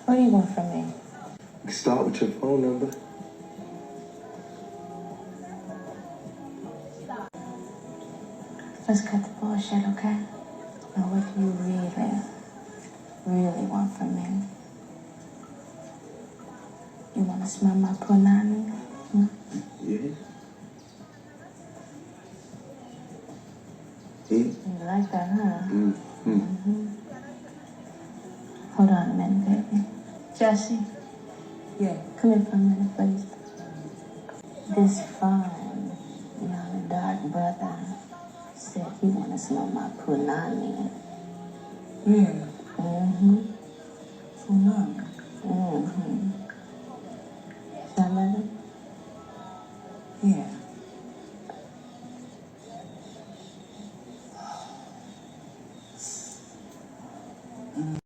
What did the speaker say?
What do you want from me? Start with your phone number. Let's cut the bullshit, okay? Now what do you really want from me? You want to smell my punani? Hmm? Yeah. You like that, huh? Hold on a minute, baby. Jesse? Yeah. Come here for a minute, please. This fine, young, dark brother said he want to smell my punani. Yeah.